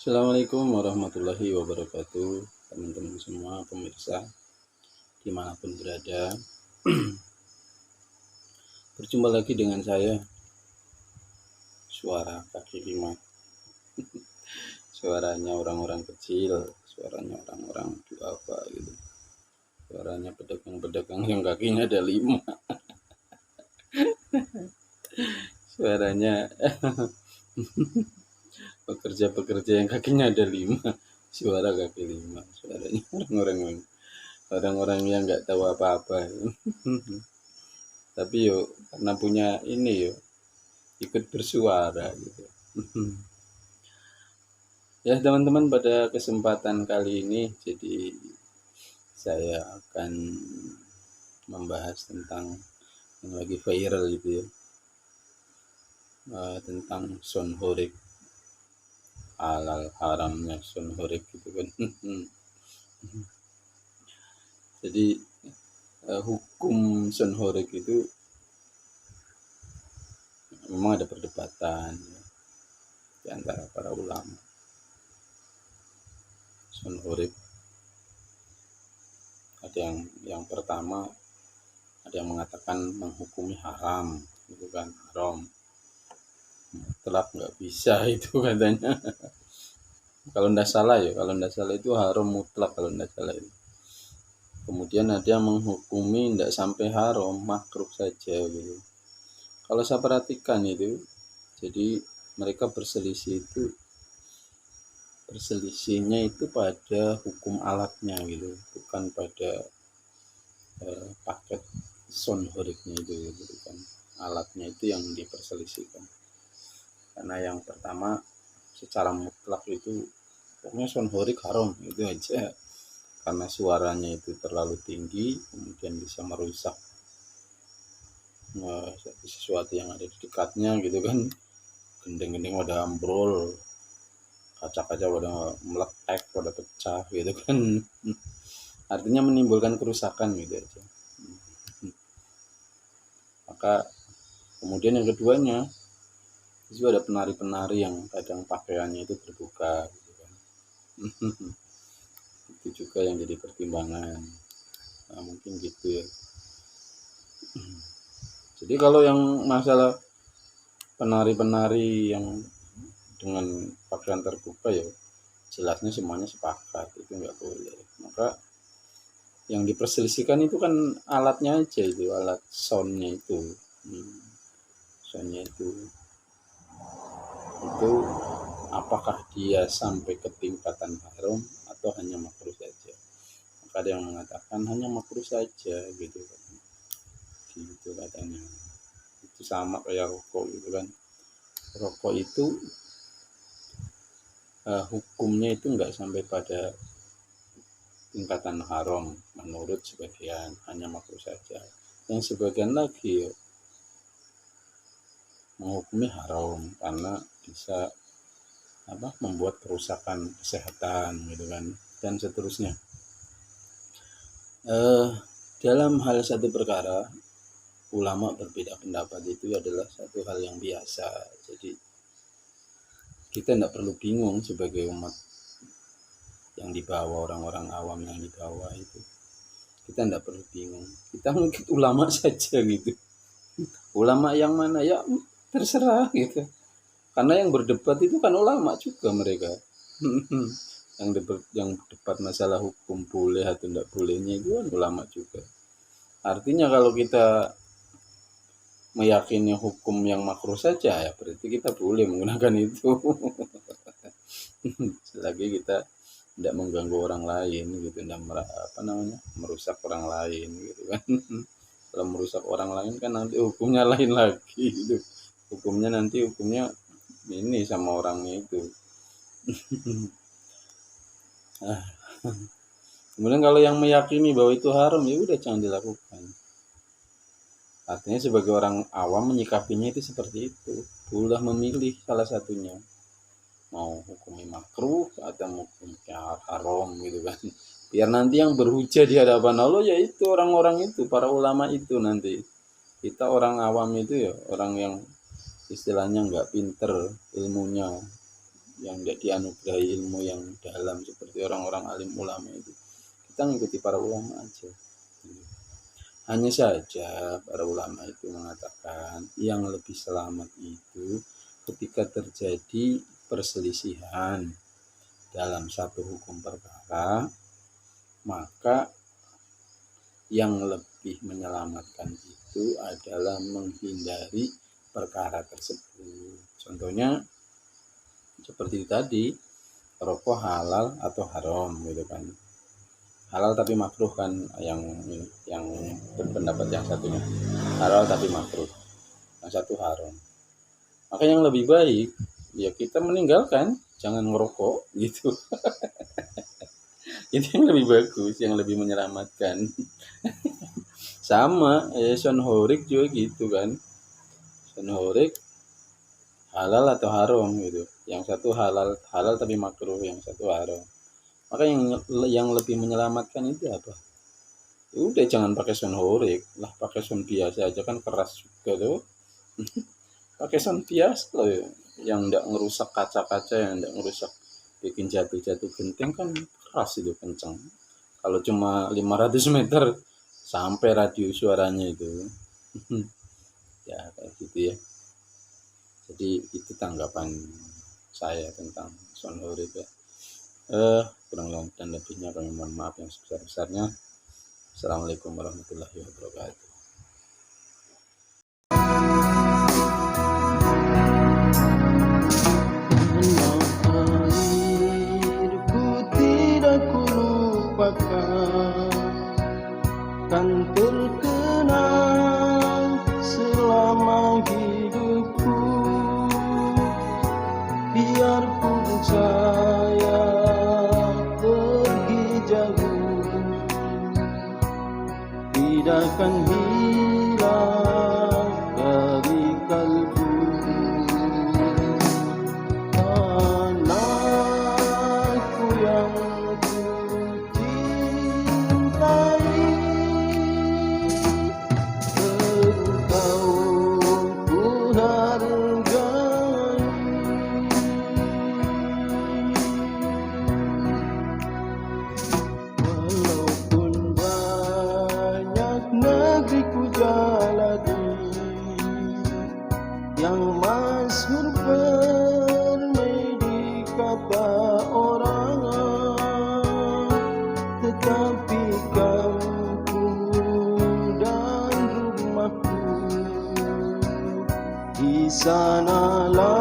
Assalamualaikum warahmatullahi wabarakatuh, teman-teman semua pemirsa dimanapun berada. Berjumpa lagi dengan saya, suara kaki lima. Suaranya orang-orang kecil, suaranya orang-orang apa gitu. Suaranya pedagang-pedagang yang kakinya ada 5. Suaranya pekerja-pekerja yang kakinya ada 5. Suara kaki 5. Suaranya orang-orang yang nggak tahu apa-apa. Tapi yuk karena punya ini yuk ikut bersuara gitu. Ya teman-teman, pada kesempatan kali ini jadi saya akan membahas tentang yang lagi viral gitu ya, tentang sonhorik, halal haramnya sonhorik gitu kan. Jadi hukum sonhorik itu memang ada perdebatan ya, di antara para ulama. Sonhorik ada yang pertama, ada yang mengatakan menghukumi haram gitu kan, haram mutlak nggak bisa itu katanya. Kalau nggak salah itu haram mutlak kalau nggak salah itu. Kemudian ada yang menghukumi nggak sampai haram, makruh saja gitu. Kalau saya perhatikan itu, jadi mereka berselisihnya itu pada hukum alatnya gitu, bukan pada paket sonhoriknya itu gitu kan. Alatnya itu yang diperselisihkan. Karena yang pertama secara mutlak itu pokoknya sonhorik haram itu aja, karena suaranya itu terlalu tinggi, kemudian bisa merusak sesuatu yang ada di dekatnya gitu kan. Gending-gending pada ambrol, kaca-kaca pada meletek, pada pecah gitu kan. Artinya menimbulkan kerusakan gitu aja. Maka kemudian yang keduanya, itu ada penari-penari yang kadang pakaiannya itu terbuka gitu kan. Itu juga yang jadi pertimbangan. Nah, mungkin gitu ya. Jadi kalau yang masalah penari-penari yang dengan pakaian terbuka ya jelasnya semuanya sepakat itu nggak boleh. Maka yang diperselisihkan itu kan alatnya aja, itu alat soundnya itu. Soundnya itu apakah dia sampai ke tingkatan haram atau hanya makruh saja. Maka ada yang mengatakan hanya makruh saja gitu kan. Gitu katanya. Itu sama kayak rokok gitu kan. Rokok itu hukumnya itu nggak sampai pada tingkatan haram menurut sebagian, hanya makruh saja. Yang sebagian lagi menghukumi haram karena bisa membuat kerusakan kesehatan gitu kan, dan seterusnya. Dalam hal satu perkara ulama berbeda pendapat itu adalah satu hal yang biasa. Jadi kita tidak perlu bingung sebagai umat yang dibawa, orang-orang awam yang dibawa itu. Kita tidak perlu bingung. Kita mungkin ulama saja gitu. Ulama yang mana ya terserah gitu. Karena yang berdebat itu kan ulama juga mereka. yang debat masalah hukum boleh atau tidak bolehnya itu kan ulama juga. Artinya kalau kita meyakini hukum yang makruh saja ya berarti kita boleh menggunakan itu. Selagi kita tidak mengganggu orang lain gitu, tidak merusak orang lain gitu kan. Kalau merusak orang lain kan nanti hukumnya lain lagi gitu. Hukumnya ini sama orangnya itu. Kemudian kalau yang meyakini bahwa itu haram ya udah jangan dilakukan. Artinya sebagai orang awam menyikapinya itu seperti itu. Boleh memilih salah satunya. Mau hukumnya makruh atau hukumnya haram gitu kan. Biar nanti yang berhujah di hadapan Allah yaitu orang-orang itu, para ulama itu nanti. Kita orang awam itu ya orang yang istilahnya nggak pinter ilmunya, yang tidak dianugerahi ilmu yang dalam seperti orang-orang alim ulama itu, kita mengikuti para ulama aja. Hanya saja para ulama itu mengatakan yang lebih selamat itu ketika terjadi perselisihan dalam satu hukum perkara, maka yang lebih menyelamatkan itu adalah menghindari perkara tersebut. Contohnya seperti tadi, rokok halal atau haram gitu kan. Halal tapi makruh kan, yang berpendapat yang satunya halal tapi makruh, yang satu haram. Maka yang lebih baik ya kita meninggalkan, jangan merokok gitu. Itu yang lebih bagus, yang lebih menyelamatkan. Sama Son Horik juga gitu kan. Son Horik halal atau haram gitu. Yang satu halal tapi makruh, yang satu haram. Maka yang lebih menyelamatkan itu apa? Udah jangan pakai Son Horik lah, pakai son biasa aja kan keras juga tuh. Pakai son biasa loh, yang enggak ngerusak kaca-kaca, yang enggak ngerusak bikin jatuh-jatuh genting kan keras itu, kencang. Kalau cuma 500 meter sampai radius suaranya itu. Ya kayak gitu ya. Jadi itu tanggapan saya tentang Son Horik ya. Kurang dan lebihnya kami mohon maaf yang sebesar-besarnya. Assalamualaikum warahmatullahi wabarakatuh. Kan terkenang selama hidupku, biarpun saya pergi jauh, tidak akan hilang dari kalbu. Anakku yang ku cintai, yang masyhur permai di kata orang, tetapi kampung dan rumahku di sanalah